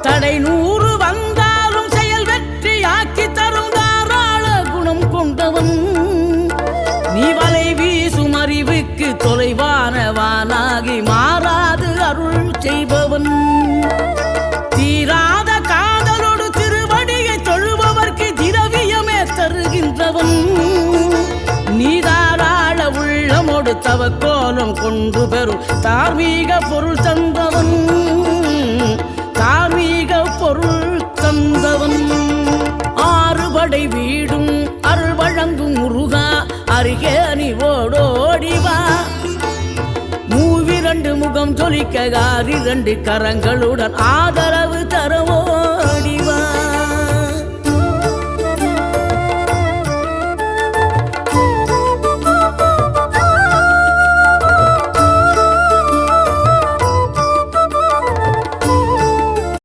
தடை 100 வந்தாலும் செயல் வெற்றி ஆக்கி தரும் தாராள குணம் கொண்டவன் நீ வலை வீசும் அறிவுக்கு தொலைவானவானாகி மாறாது அருள் செய்பவன் தீராத காதலோடு திருவடியை தொழுபவர்க்கு திரவியமே தருகின்றவன் நீ தாராள உள்ளமோடு தவக்கோலம் கொண்டு பெறும் தார்மீக பொருள் தந்தவன் தார்மீக பொருள் தந்தவன் ஆறுபடை வீடும் அருள் வழங்கும் முருகா அருகே நீ ஓடோடிவா மூவிரண்டு முகம் ஜொலிக்க 2 கரங்களுடன் ஆதர